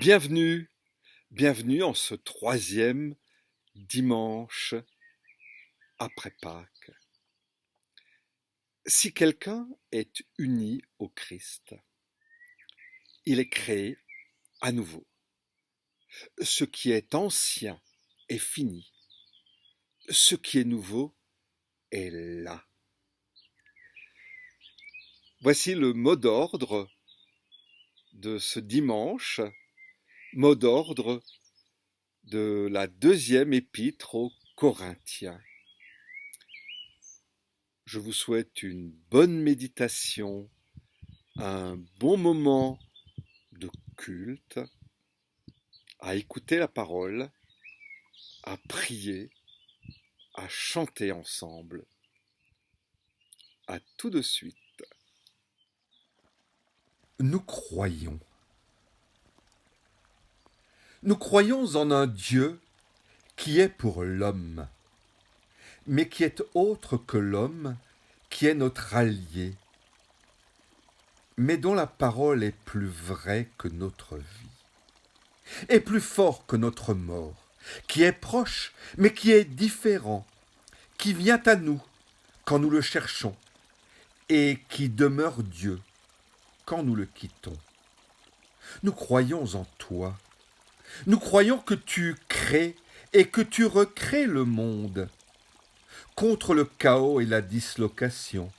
Bienvenue, bienvenue en ce troisième dimanche après Pâques. Si quelqu'un est uni au Christ, il est créé à nouveau. Ce qui est ancien est fini. Ce qui est nouveau est là. Voici le mot d'ordre de ce dimanche, mot d'ordre de la deuxième épître aux Corinthiens. Je vous souhaite une bonne méditation, un bon moment de culte, à écouter la parole, à prier, à chanter ensemble. À tout de suite. Nous croyons. Nous croyons en un Dieu qui est pour l'homme, mais qui est autre que l'homme, qui est notre allié, mais dont la parole est plus vraie que notre vie, est plus fort que notre mort, qui est proche, mais qui est différent, qui vient à nous quand nous le cherchons, et qui demeure Dieu quand nous le quittons. Nous croyons en toi. Nous croyons que tu crées et que tu recrées le monde contre le chaos et la dislocation,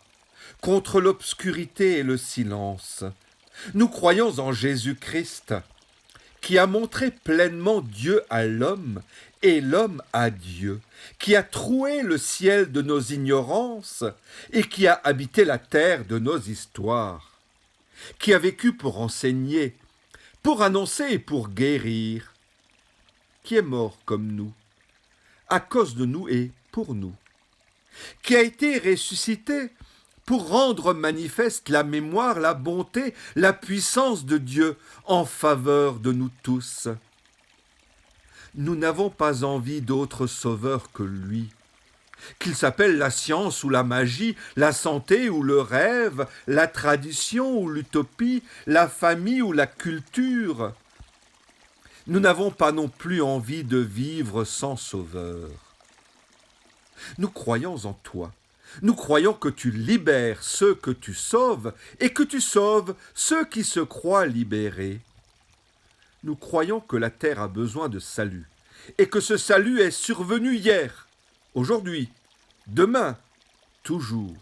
contre l'obscurité et le silence. Nous croyons en Jésus-Christ, qui a montré pleinement Dieu à l'homme et l'homme à Dieu, qui a troué le ciel de nos ignorances et qui a habité la terre de nos histoires, qui a vécu pour enseigner, pour annoncer et pour guérir, qui est mort comme nous, à cause de nous et pour nous, qui a été ressuscité pour rendre manifeste la mémoire, la bonté, la puissance de Dieu en faveur de nous tous. Nous n'avons pas envie d'autre sauveur que lui, qu'il s'appelle la science ou la magie, la santé ou le rêve, la tradition ou l'utopie, la famille ou la culture. Nous n'avons pas non plus envie de vivre sans sauveur. Nous croyons en toi. Nous croyons que tu libères ceux que tu sauves et que tu sauves ceux qui se croient libérés. Nous croyons que la terre a besoin de salut et que ce salut est survenu hier, aujourd'hui, demain, toujours.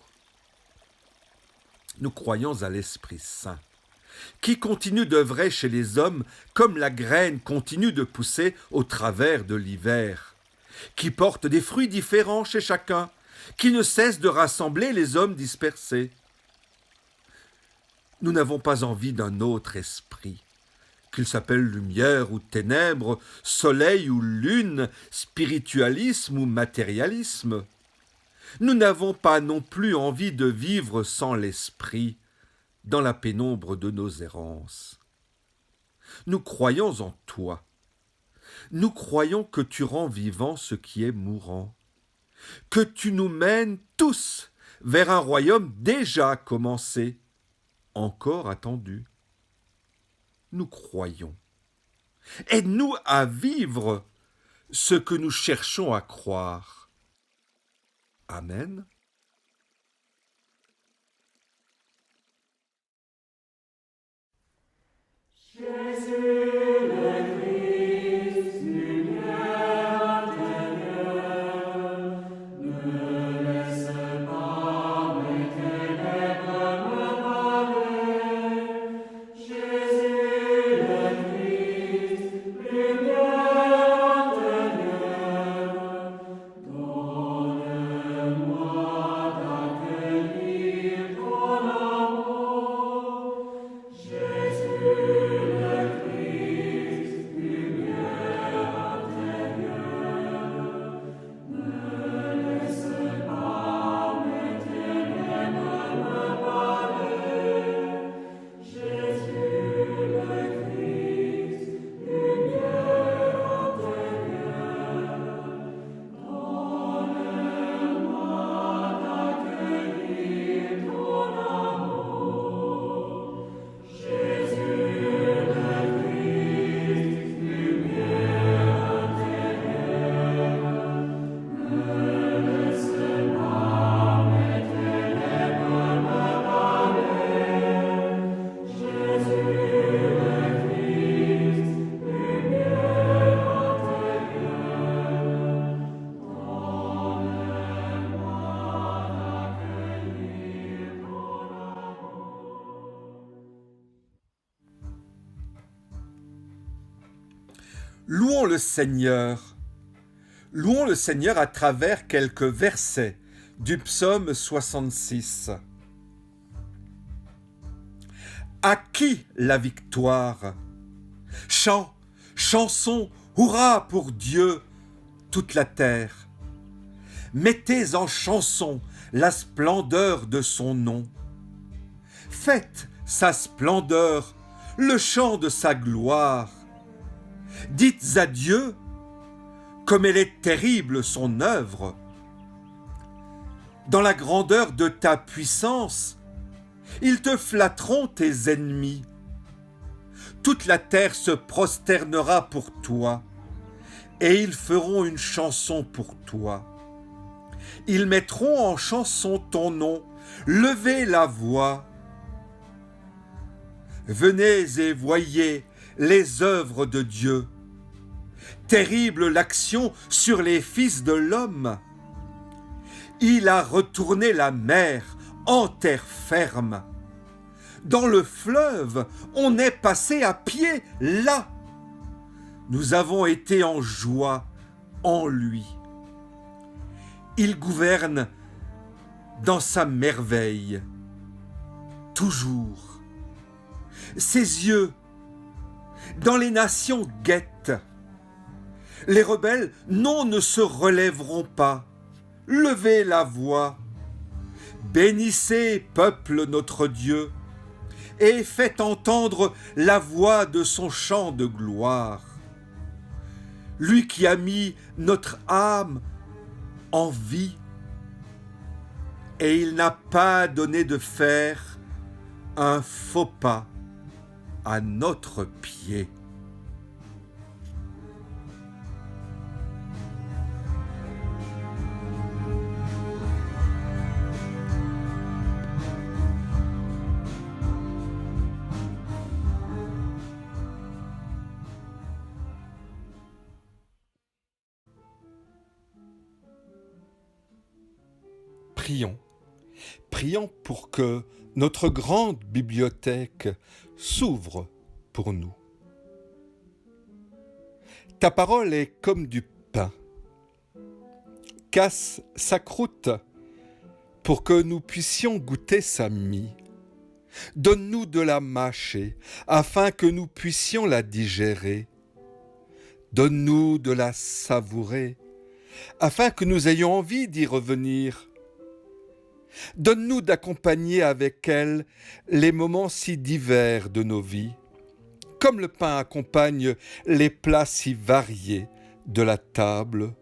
Nous croyons à l'Esprit Saint, qui continue d'œuvrer chez les hommes comme la graine continue de pousser au travers de l'hiver, qui porte des fruits différents chez chacun, qui ne cesse de rassembler les hommes dispersés. Nous n'avons pas envie d'un autre esprit, qu'il s'appelle lumière ou ténèbres, soleil ou lune, spiritualisme ou matérialisme. Nous n'avons pas non plus envie de vivre sans l'esprit, dans la pénombre de nos errances. Nous croyons en toi. Nous croyons que tu rends vivant ce qui est mourant, que tu nous mènes tous vers un royaume déjà commencé, encore attendu. Nous croyons. Aide-nous à vivre ce que nous cherchons à croire. Amen. Louons le Seigneur. Louons le Seigneur à travers quelques versets du psaume 66. À qui la victoire? Chant, chanson, hurrah pour Dieu, toute la terre. Mettez en chanson la splendeur de son nom. Faites sa splendeur, le chant de sa gloire. Dites à Dieu, comme elle est terrible son œuvre. Dans la grandeur de ta puissance, ils te flatteront tes ennemis. Toute la terre se prosternera pour toi, et ils feront une chanson pour toi. Ils mettront en chanson ton nom, levez la voix. Venez et voyez les œuvres de Dieu. Terrible l'action sur les fils de l'homme. Il a retourné la mer en terre ferme. Dans le fleuve, on est passé à pied là. Nous avons été en joie en lui. Il gouverne dans sa merveille, toujours. Ses yeux, dans les nations, guettent. Les rebelles, non, ne se relèveront pas. Levez la voix. Bénissez, peuple, notre Dieu, et faites entendre la voix de son chant de gloire. Lui qui a mis notre âme en vie, et il n'a pas donné de faire un faux pas à notre pied. Prions. Prions pour que notre grande bibliothèque s'ouvre pour nous. Ta parole est comme du pain. Casse sa croûte pour que nous puissions goûter sa mie. Donne-nous de la mâcher afin que nous puissions la digérer. Donne-nous de la savourer afin que nous ayons envie d'y revenir. Donne-nous d'accompagner avec elle les moments si divers de nos vies, comme le pain accompagne les plats si variés de la table.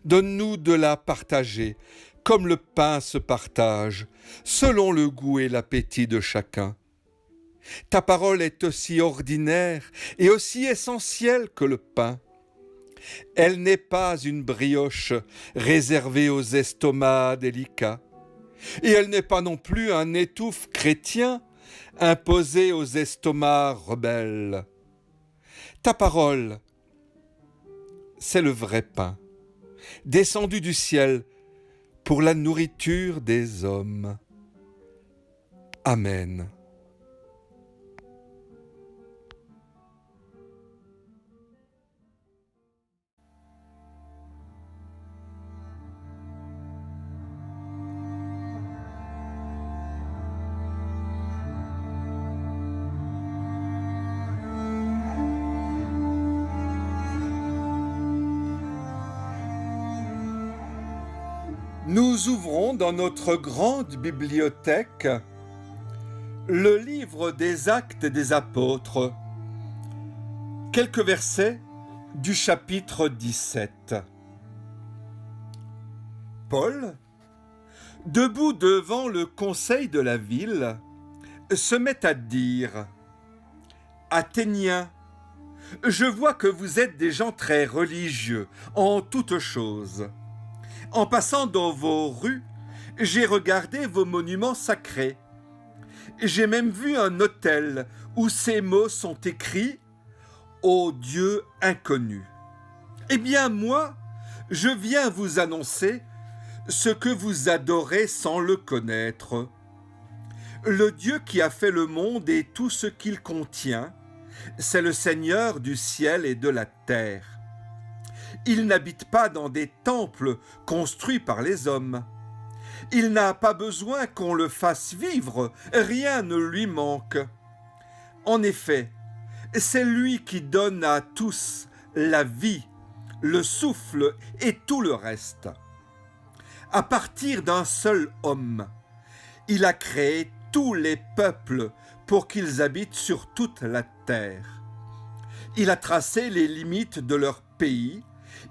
Donne-nous de la partager, comme le pain se partage, selon le goût et l'appétit de chacun. Ta parole est aussi ordinaire et aussi essentielle que le pain. Elle n'est pas une brioche réservée aux estomacs délicats, et elle n'est pas non plus un étouffe chrétien imposé aux estomacs rebelles. Ta parole, c'est le vrai pain, descendu du ciel pour la nourriture des hommes. Amen. Nous ouvrons dans notre grande bibliothèque le livre des Actes des Apôtres, quelques versets du chapitre 17. Paul, debout devant le conseil de la ville, se met à dire « Athéniens, je vois que vous êtes des gens très religieux en toutes choses. En passant dans vos rues, j'ai regardé vos monuments sacrés. J'ai même vu un autel où ces mots sont écrits « Ô Dieu inconnu ». Eh bien moi, je viens vous annoncer ce que vous adorez sans le connaître. Le Dieu qui a fait le monde et tout ce qu'il contient C'est le Seigneur du ciel et de la terre. Il n'habite pas dans des temples construits par les hommes. Il n'a pas besoin qu'on le fasse vivre, rien ne lui manque. En effet, c'est lui qui donne à tous la vie, le souffle et tout le reste. À partir d'un seul homme, il a créé tous les peuples pour qu'ils habitent sur toute la terre. Il a tracé les limites de leur pays,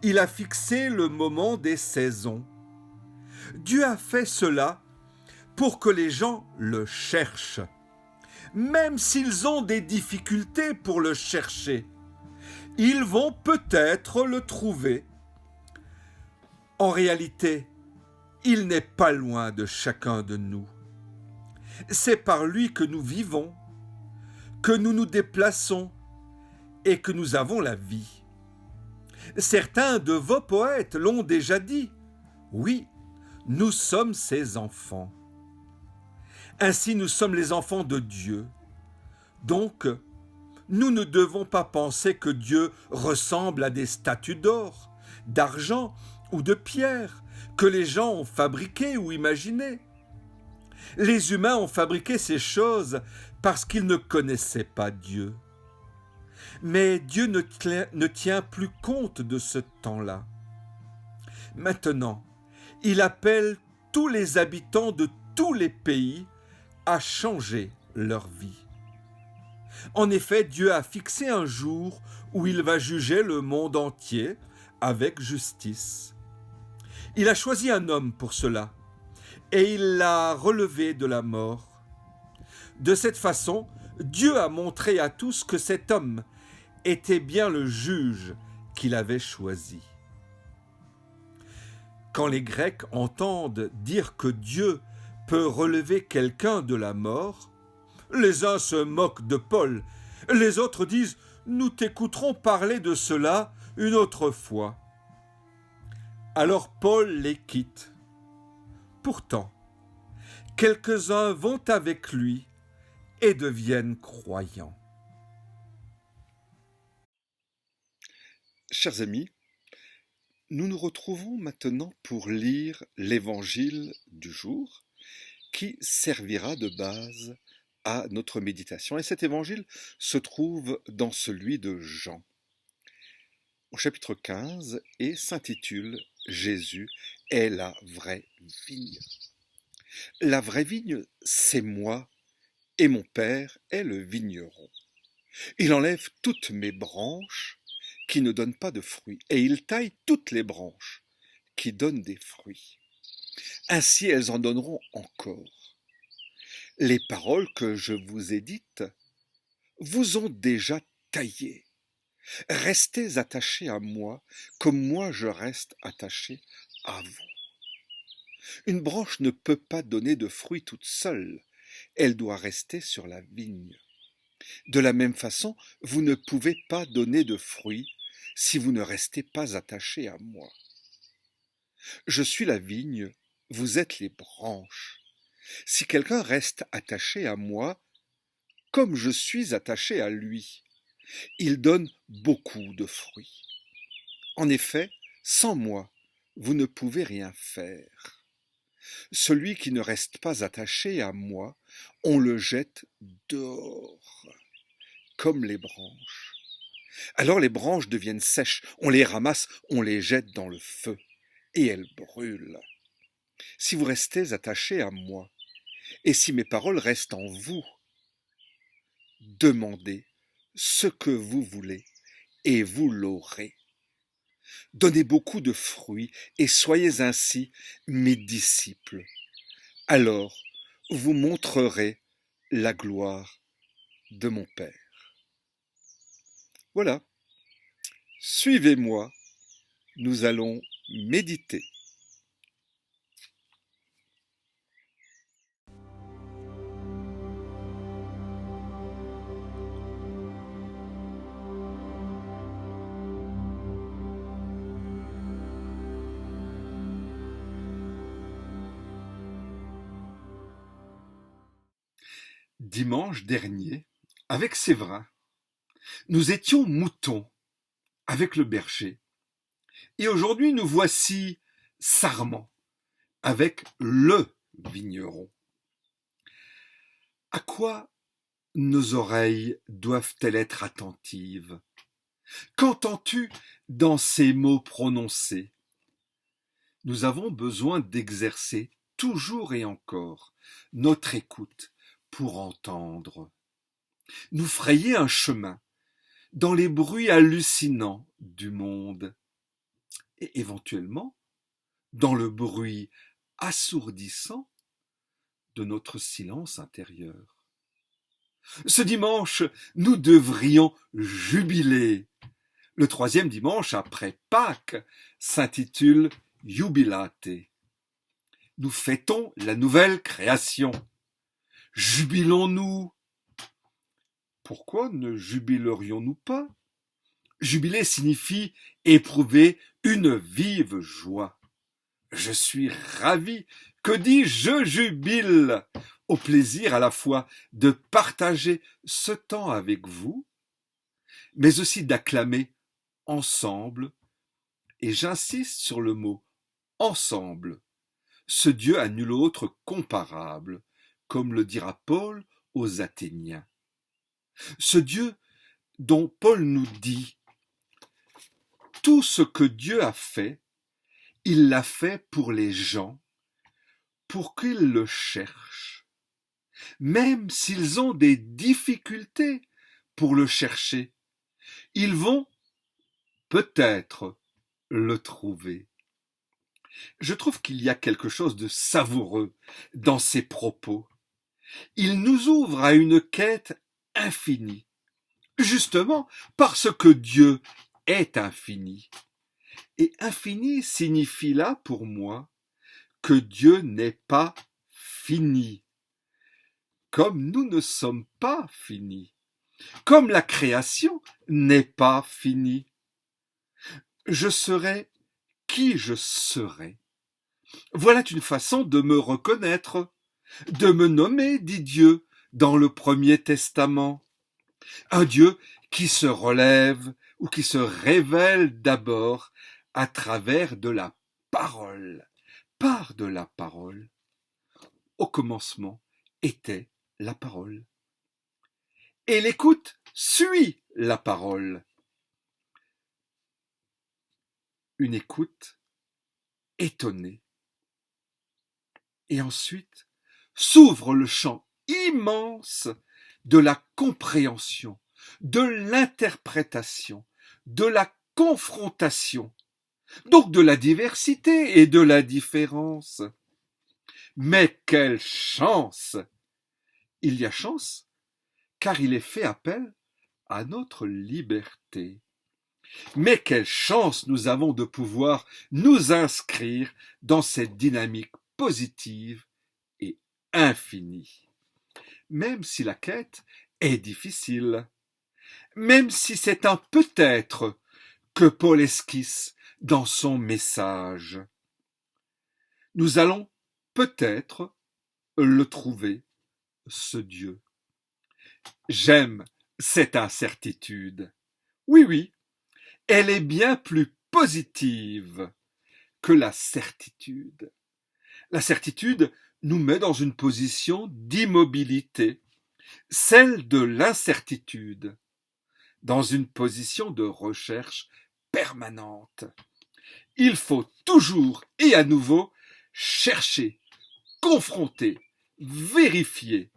il a fixé le moment des saisons. Dieu a fait cela pour que les gens le cherchent, même s'ils ont des difficultés pour le chercher. Ils vont peut-être le trouver. En réalité, il n'est pas loin de chacun de nous. C'est par lui que nous vivons, que nous nous déplaçons et que nous avons la vie. Certains de vos poètes l'ont déjà dit. Oui, nous sommes ses enfants. Ainsi nous sommes les enfants de Dieu. Donc, nous ne devons pas penser que Dieu ressemble à des statues d'or, d'argent ou de pierre que les gens ont fabriquées ou imaginées. Les humains ont fabriqué ces choses parce qu'ils ne connaissaient pas Dieu. Mais Dieu ne tient plus compte de ce temps-là. Maintenant, il appelle tous les habitants de tous les pays à changer leur vie. En effet, Dieu a fixé un jour où il va juger le monde entier avec justice. Il a choisi un homme pour cela, et il l'a relevé de la mort. De cette façon, Dieu a montré à tous que cet homme était bien le juge qu'il avait choisi. Quand les Grecs entendent dire que Dieu peut relever quelqu'un de la mort, les uns se moquent de Paul, les autres disent « Nous t'écouterons parler de cela une autre fois ». Alors Paul les quitte. Pourtant, quelques-uns vont avec lui et deviennent croyants. Chers amis, nous nous retrouvons maintenant pour lire l'évangile du jour qui servira de base à notre méditation. Et cet évangile se trouve dans celui de Jean, au chapitre 15, et s'intitule « Jésus est la vraie vigne ». La vraie vigne, c'est moi, et mon Père est le vigneron. Il enlève toutes mes branches qui ne donnent pas de fruits, et il taille toutes les branches qui donnent des fruits. Ainsi elles en donneront encore. Les paroles que je vous ai dites vous ont déjà taillé. Restez attachés à moi, comme moi je reste attaché à vous. Une branche ne peut pas donner de fruits toute seule, elle doit rester sur la vigne. De la même façon, vous ne pouvez pas donner de fruits si vous ne restez pas attachés à moi. Je suis la vigne, vous êtes les branches. Si quelqu'un reste attaché à moi, comme je suis attaché à lui, il donne beaucoup de fruits. En effet, sans moi, vous ne pouvez rien faire. Celui qui ne reste pas attaché à moi, on le jette dehors, comme les branches. Alors les branches deviennent sèches, on les ramasse, on les jette dans le feu, et elles brûlent. Si vous restez attachés à moi, et si mes paroles restent en vous, demandez ce que vous voulez, et vous l'aurez. Donnez beaucoup de fruits, et soyez ainsi mes disciples. Alors, vous montrerez la gloire de mon Père. Voilà, suivez-moi, nous allons méditer. Dimanche dernier, avec Séverin, Nous étions moutons avec le berger, et aujourd'hui nous voici sarments avec le vigneron. À quoi nos oreilles doivent-elles être attentives? Qu'entends-tu dans ces mots prononcés? Nous avons besoin d'exercer toujours et encore notre écoute pour entendre. Nous frayer un chemin dans les bruits hallucinants du monde et éventuellement dans le bruit assourdissant de notre silence intérieur. Ce dimanche, nous devrions jubiler. Le troisième dimanche après Pâques s'intitule Jubilate. Nous fêtons la nouvelle création. Jubilons-nous. Pourquoi ne jubilerions-nous pas? Jubiler signifie éprouver une vive joie. Je suis ravi, que dis-je, je jubile au plaisir à la fois de partager ce temps avec vous, mais aussi d'acclamer ensemble, et j'insiste sur le mot ensemble, ce Dieu à nul autre comparable, comme le dira Paul aux Athéniens. Ce Dieu dont Paul nous dit « Tout ce que Dieu a fait, il l'a fait pour les gens, pour qu'ils le cherchent, même s'ils ont des difficultés pour le chercher. Ils vont peut-être le trouver. » Je trouve qu'il y a quelque chose de savoureux dans ces propos. Il nous ouvre à une quête infinie, justement parce que Dieu est infini. Et infini signifie là, pour moi, que Dieu n'est pas fini, comme nous ne sommes pas finis, comme la création n'est pas finie. Je serai qui je serai. Voilà une façon de me reconnaître, de me nommer, dit Dieu dans le Premier Testament. Un Dieu qui se relève ou qui se révèle d'abord à travers de la parole, par de la parole. Au commencement était la parole. Et l'écoute suit la parole. Une écoute étonnée. Et ensuite s'ouvre le champ immense de la compréhension, de l'interprétation, de la confrontation, donc de la diversité et de la différence. Mais quelle chance! Il y a chance, car il est fait appel à notre liberté. Mais quelle chance nous avons de pouvoir nous inscrire dans cette dynamique positive et infinie. Même si la quête est difficile, même si c'est un peut-être que Paul esquisse dans son message. Nous allons peut-être le trouver, ce Dieu. J'aime cette incertitude. Oui, oui, elle est bien plus positive que la certitude. La certitude nous met dans une position d'immobilité, celle de l'incertitude, dans une position de recherche permanente. Il faut toujours et à nouveau chercher, confronter, vérifier,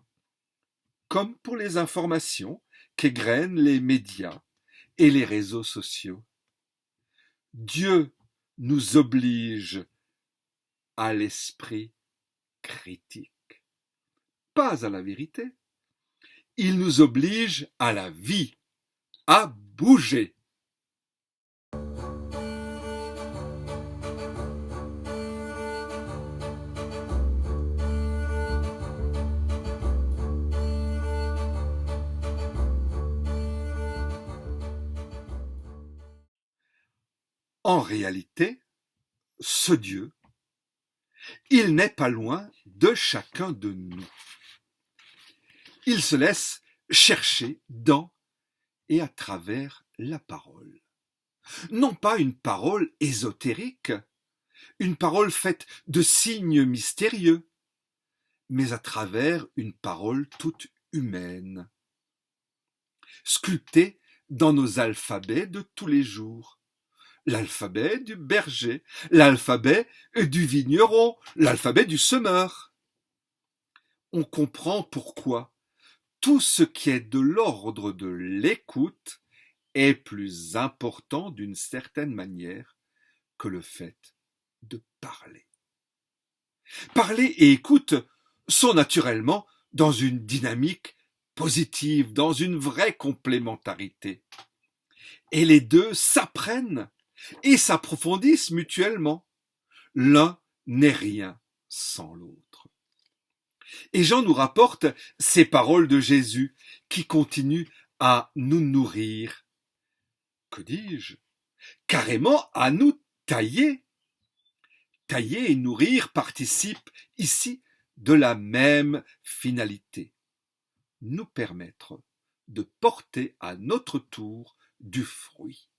comme pour les informations qu'égrènent les médias et les réseaux sociaux. Dieu nous oblige à l'esprit critique, pas à la vérité. Il nous oblige à la vie, à bouger. En réalité, ce Dieu, il n'est pas loin de chacun de nous. Il se laisse chercher dans et à travers la parole. Non pas une parole ésotérique, une parole faite de signes mystérieux, mais à travers une parole toute humaine, sculptée dans nos alphabets de tous les jours. L'alphabet du berger, l'alphabet du vigneron, l'alphabet du semeur. On comprend pourquoi tout ce qui est de l'ordre de l'écoute est plus important d'une certaine manière que le fait de parler. Parler et écoute sont naturellement dans une dynamique positive, dans une vraie complémentarité. Et les deux s'apprennent et s'approfondissent mutuellement. L'un n'est rien sans l'autre. Et Jean nous rapporte ces paroles de Jésus qui continuent à nous nourrir. Que dis-je? Carrément à nous tailler. Tailler et nourrir participent ici de la même finalité. Nous permettre de porter à notre tour du fruit,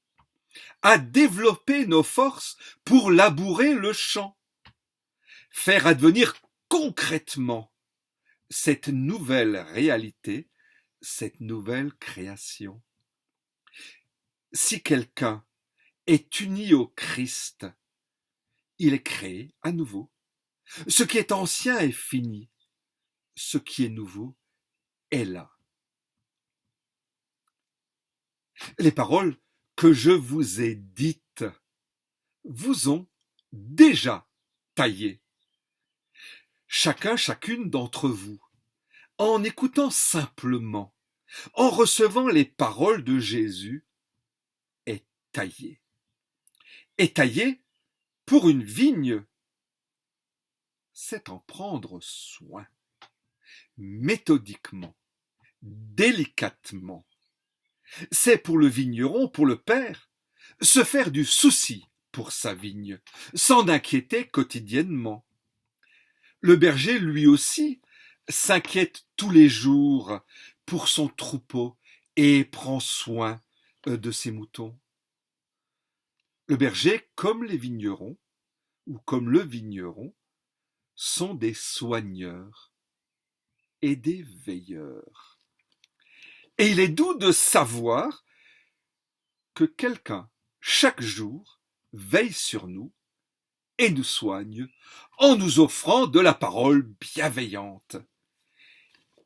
à développer nos forces pour labourer le champ, faire advenir concrètement cette nouvelle réalité, cette nouvelle création. Si quelqu'un est uni au Christ, il est créé à nouveau. Ce qui est ancien est fini. Ce qui est nouveau est là. Les paroles que je vous ai dites vous ont déjà taillé. Chacune d'entre vous, en écoutant simplement, en recevant les paroles de Jésus, est taillé. Est taillé pour une vigne. C'est en prendre soin, méthodiquement, délicatement. C'est pour le vigneron, pour le père, se faire du souci pour sa vigne, s'en inquiéter quotidiennement. Le berger, lui aussi, s'inquiète tous les jours pour son troupeau et prend soin de ses moutons. Le berger, comme les vignerons, ou comme le vigneron, sont des soigneurs et des veilleurs. Et il est doux de savoir que quelqu'un, chaque jour, veille sur nous et nous soigne en nous offrant de la parole bienveillante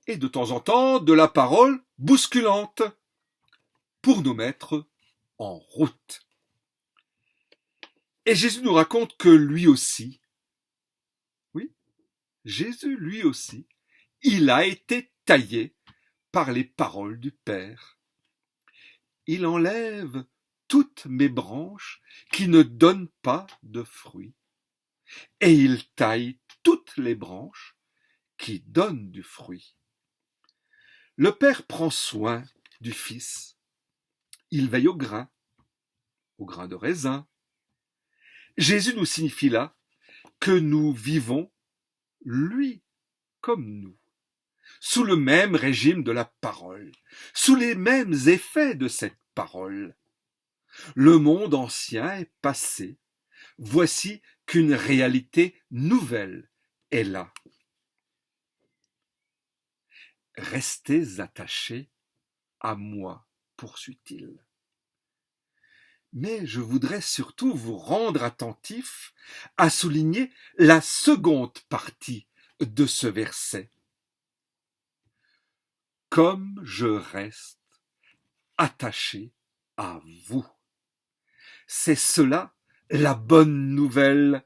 et de temps en temps de la parole bousculante pour nous mettre en route. Et Jésus nous raconte que lui aussi, oui, Jésus lui aussi, il a été taillé par les paroles du Père. Il enlève toutes mes branches qui ne donnent pas de fruits, et il taille toutes les branches qui donnent du fruit. Le Père prend soin du Fils. Il veille au grain de raisin. Jésus nous signifie là que nous vivons, lui comme nous, sous le même régime de la parole, sous les mêmes effets de cette parole. Le monde ancien est passé. Voici qu'une réalité nouvelle est là. Restez attachés à moi, poursuit-il. Mais je voudrais surtout vous rendre attentifs à souligner la seconde partie de ce verset. Comme je reste attaché à vous. C'est cela la bonne nouvelle.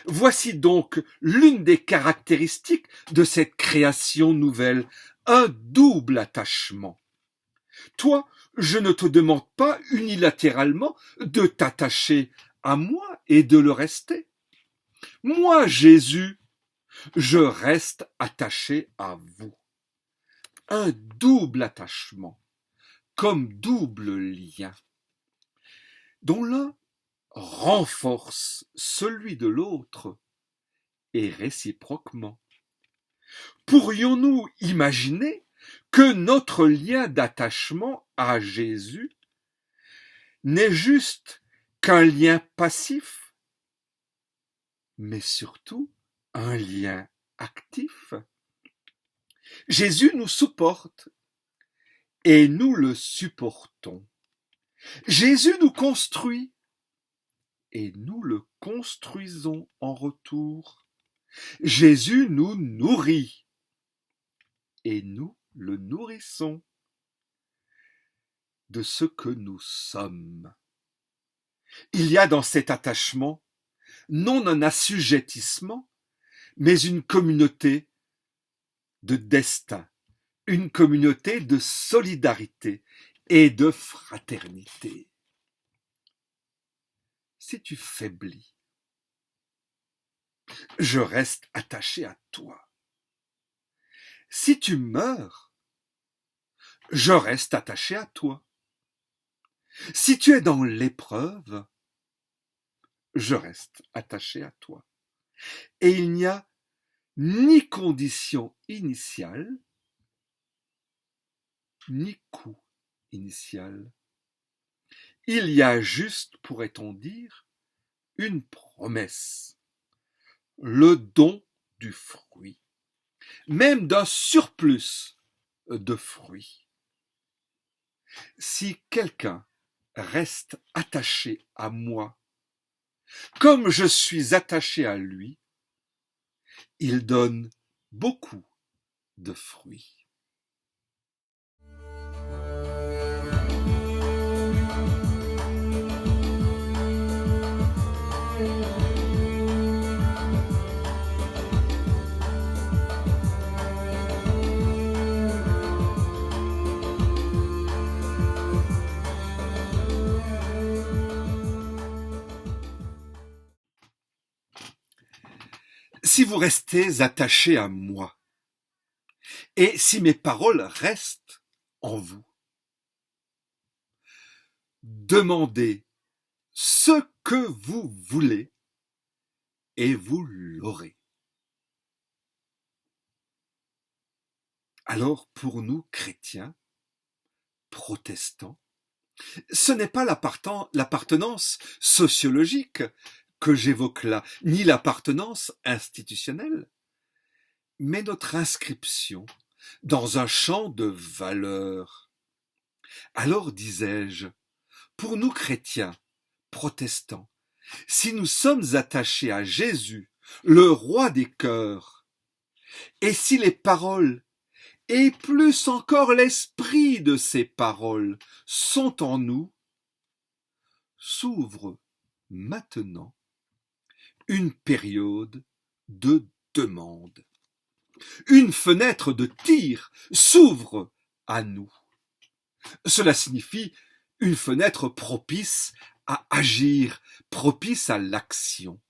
Voici donc l'une des caractéristiques de cette création nouvelle, un double attachement. Toi, je ne te demande pas unilatéralement de t'attacher à moi et de le rester. Moi, Jésus, je reste attaché à vous. Un double attachement, comme double lien, dont l'un renforce celui de l'autre et réciproquement. Pourrions-nous imaginer que notre lien d'attachement à Jésus n'est juste qu'un lien passif, mais surtout un lien actif. Jésus nous supporte et nous le supportons. Jésus nous construit et nous le construisons en retour. Jésus nous nourrit et nous le nourrissons de ce que nous sommes. Il y a dans cet attachement non un assujettissement, mais une communauté de destin, une communauté de solidarité et de fraternité. Si tu faiblis, je reste attaché à toi. Si tu meurs, je reste attaché à toi. Si tu es dans l'épreuve, je reste attaché à toi. Et il n'y a ni condition initiale, ni coût initial. Il y a juste, pourrait-on dire, une promesse, le don du fruit, même d'un surplus de fruits. Si quelqu'un reste attaché à moi, comme je suis attaché à lui, il donne beaucoup de fruits. Si vous restez attaché à moi, et si mes paroles restent en vous, demandez ce que vous voulez et vous l'aurez. Alors pour nous, chrétiens, protestants, ce n'est pas l'appartenance sociologique que j'évoque là, ni l'appartenance institutionnelle, mais notre inscription dans un champ de valeurs. Alors disais-je, pour nous chrétiens, protestants, si nous sommes attachés à Jésus, le roi des cœurs, et si les paroles, et plus encore l'esprit de ces paroles, sont en nous, s'ouvre maintenant une période de demande. Une fenêtre de tir s'ouvre à nous. Cela signifie une fenêtre propice à agir, propice à l'action.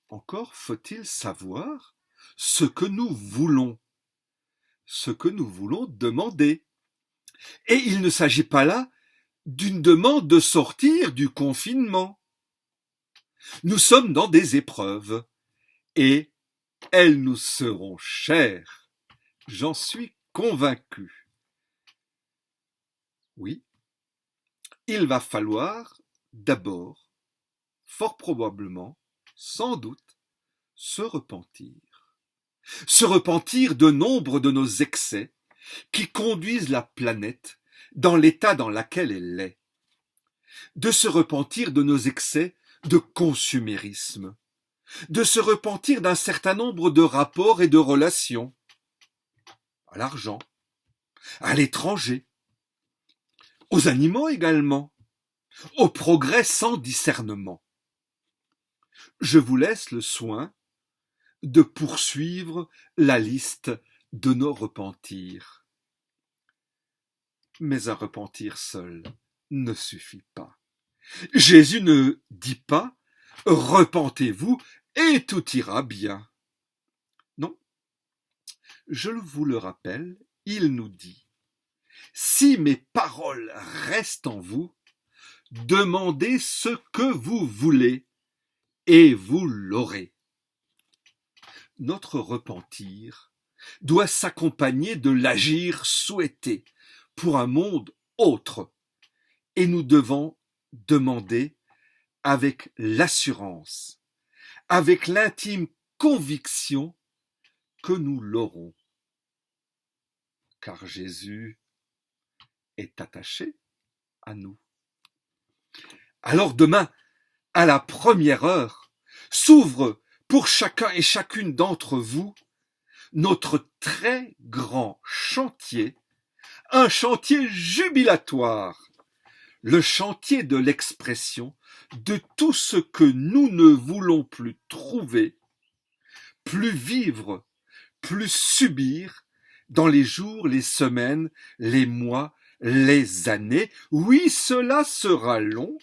Encore faut-il savoir ce que nous voulons demander. Et il ne s'agit pas là d'une demande de sortir du confinement. Nous sommes dans des épreuves et elles nous seront chères. J'en suis convaincu. Oui, il va falloir d'abord, fort probablement, sans doute, se repentir. Se repentir de nombre de nos excès qui conduisent la planète dans l'état dans lequel elle est. De se repentir de nos excès de consumérisme. De se repentir d'un certain nombre de rapports et de relations. À l'argent, à l'étranger, aux animaux également, au progrès sans discernement. Je vous laisse le soin de poursuivre la liste de nos repentirs. Mais un repentir seul ne suffit pas. Jésus ne dit pas « repentez-vous et tout ira bien ». Non, je vous le rappelle, il nous dit « si mes paroles restent en vous, demandez ce que vous voulez et vous l'aurez ». Notre repentir doit s'accompagner de l'agir souhaité pour un monde autre. Et nous devons demander avec l'assurance, avec l'intime conviction que nous l'aurons. Car Jésus est attaché à nous. Alors demain, à la première heure, s'ouvre pour chacun et chacune d'entre vous notre très grand chantier, un chantier jubilatoire, le chantier de l'expression de tout ce que nous ne voulons plus trouver, plus vivre, plus subir dans les jours, les semaines, les mois, les années. Oui, cela sera long,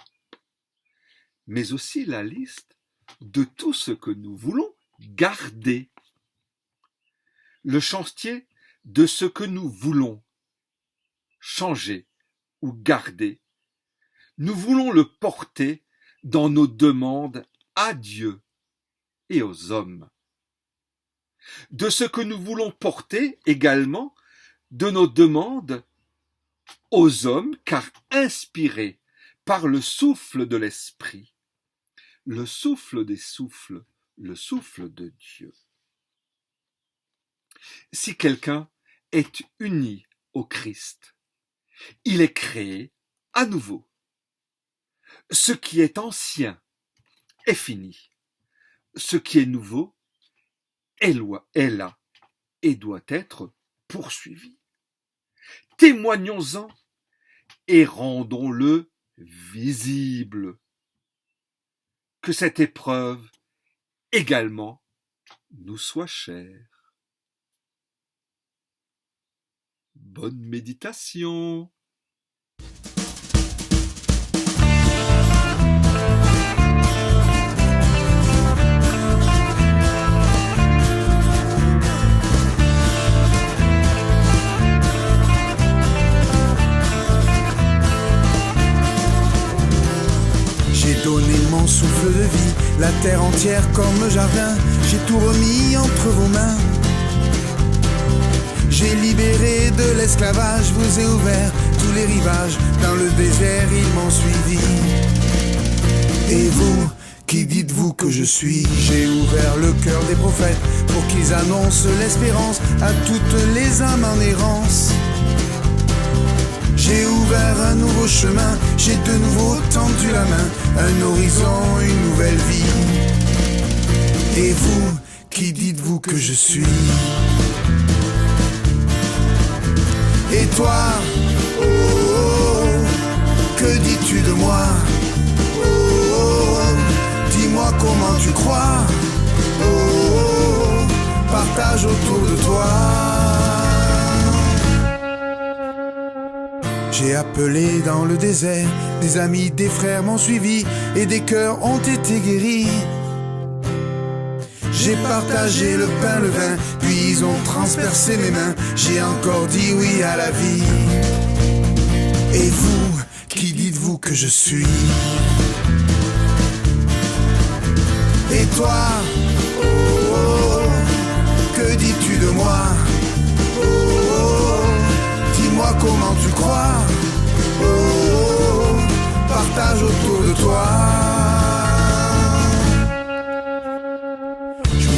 mais aussi la liste de tout ce que nous voulons garder. Le chantier de ce que nous voulons changer ou garder. Nous voulons le porter dans nos demandes à Dieu et aux hommes. De ce que nous voulons porter également de nos demandes aux hommes, car inspirés par le souffle de l'Esprit, le souffle des souffles, le souffle de Dieu. Si quelqu'un est uni au Christ, il est créé à nouveau. Ce qui est ancien est fini. Ce qui est nouveau est là et doit être poursuivi. Témoignons-en et rendons-le visible. Que cette épreuve également nous soit chère. Bonne méditation. J'ai donné mon souffle de vie, la terre entière comme jardin, j'ai tout remis entre vos mains. J'ai libéré de l'esclavage, vous ai ouvert tous les rivages, dans le désert ils m'ont suivi. Et vous, qui dites-vous que je suis? J'ai ouvert le cœur des prophètes pour qu'ils annoncent l'espérance à toutes les âmes en errance. J'ai ouvert un nouveau chemin, j'ai de nouveau tendu la main, un horizon, une nouvelle vie. Et vous, qui dites-vous que je suis? Et toi, oh, oh, que dis-tu de moi? Oh, oh, dis-moi comment tu crois? Oh, oh, partage autour de toi. J'ai appelé dans le désert, des amis, des frères m'ont suivi et des cœurs ont été guéris. J'ai partagé le pain, le vin, puis ils ont transpercé mes mains. J'ai encore dit oui à la vie. Et vous, qui dites-vous que je suis? Et toi, oh, oh, que dis-tu de moi? Oh, oh, dis-moi comment tu crois? Oh, oh, partage autour de toi.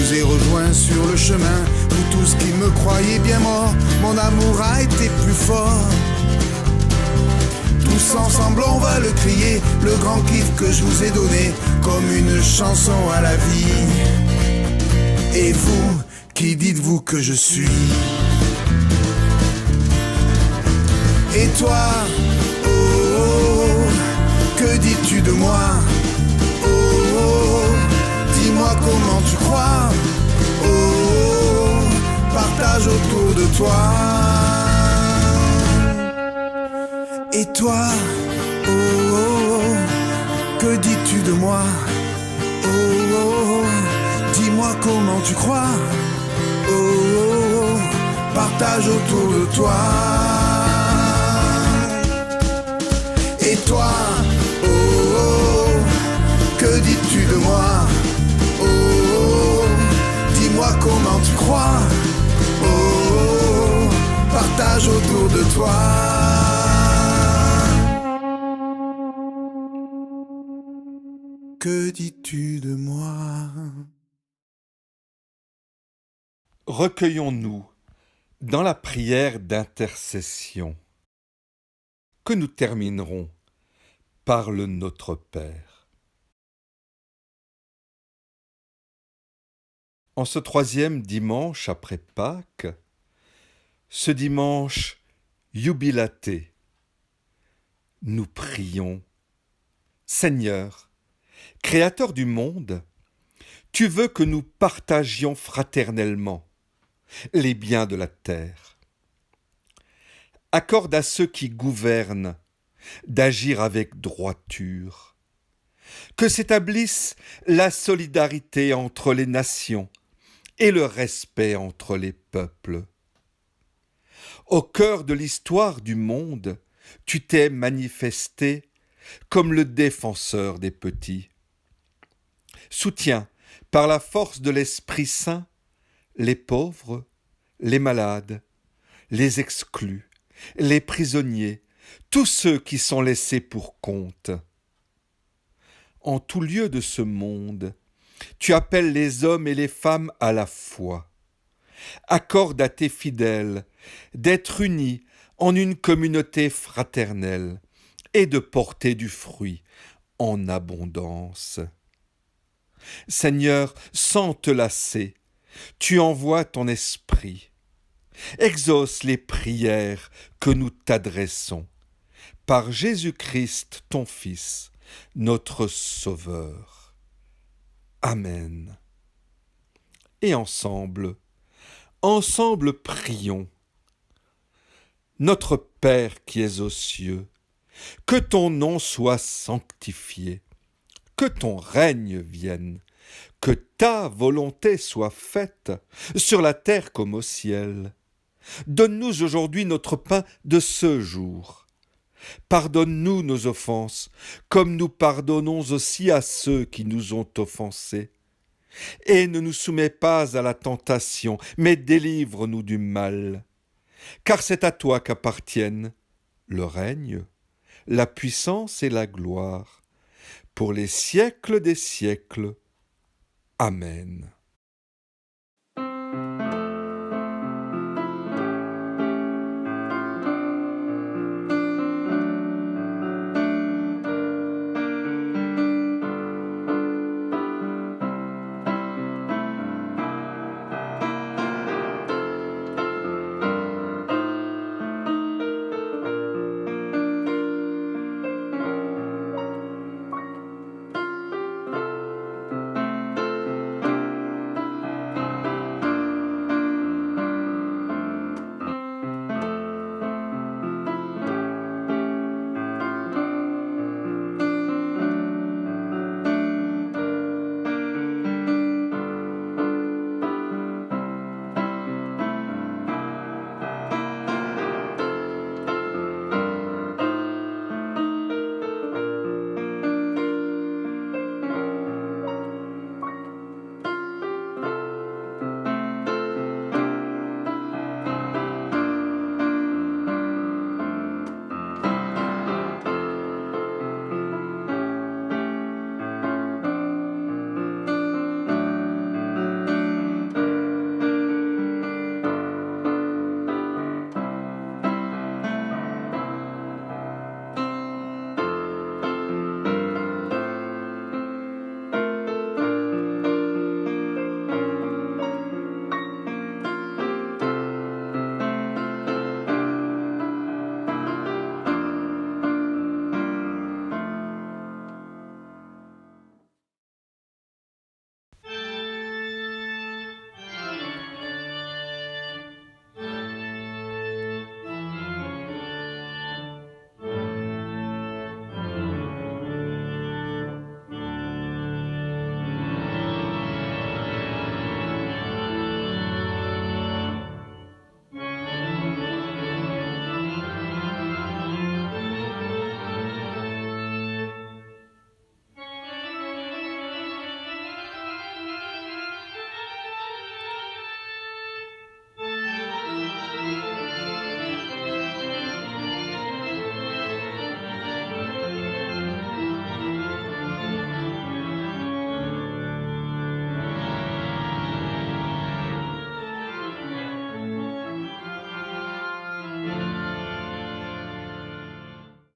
J'ai rejoint sur le chemin, vous tous qui me croyez bien mort, mon amour a été plus fort. Tous ensemble on va le crier, le grand kiff que je vous ai donné, comme une chanson à la vie. Et vous, qui dites-vous que je suis? Et toi, oh, oh, que dis-tu de moi? Oh, oh, dis-moi comment tu crois? Oh, oh, partage autour de toi. Et toi, oh, oh, que dis-tu de moi? Oh, oh, dis-moi comment tu crois? Oh, oh, partage autour de toi. Et toi, oh, oh, que dis-tu de moi? Oh, oh, dis-moi comment tu crois? Oh, davantage autour de toi. Que dis-tu de moi? Recueillons-nous dans la prière d'intercession que nous terminerons par le Notre Père. En ce 3e dimanche après Pâques, ce dimanche jubilaté, nous prions. Seigneur, Créateur du monde, tu veux que nous partagions fraternellement les biens de la terre. Accorde à ceux qui gouvernent d'agir avec droiture, que s'établisse la solidarité entre les nations et le respect entre les peuples. Au cœur de l'histoire du monde, tu t'es manifesté comme le défenseur des petits. Soutiens, par la force de l'Esprit Saint, les pauvres, les malades, les exclus, les prisonniers, tous ceux qui sont laissés pour compte. En tout lieu de ce monde, tu appelles les hommes et les femmes à la foi. Accorde à tes fidèles d'être unis en une communauté fraternelle et de porter du fruit en abondance. Seigneur, sans te lasser, tu envoies ton esprit. Exauce les prières que nous t'adressons. Par Jésus-Christ, ton Fils, notre Sauveur. Amen. Et ensemble prions. Notre Père qui es aux cieux, que ton nom soit sanctifié, que ton règne vienne, que ta volonté soit faite, sur la terre comme au ciel. Donne-nous aujourd'hui notre pain de ce jour. Pardonne-nous nos offenses, comme nous pardonnons aussi à ceux qui nous ont offensés. Et ne nous soumets pas à la tentation, mais délivre-nous du mal. Car c'est à toi qu'appartiennent le règne, la puissance et la gloire, pour les siècles des siècles. Amen.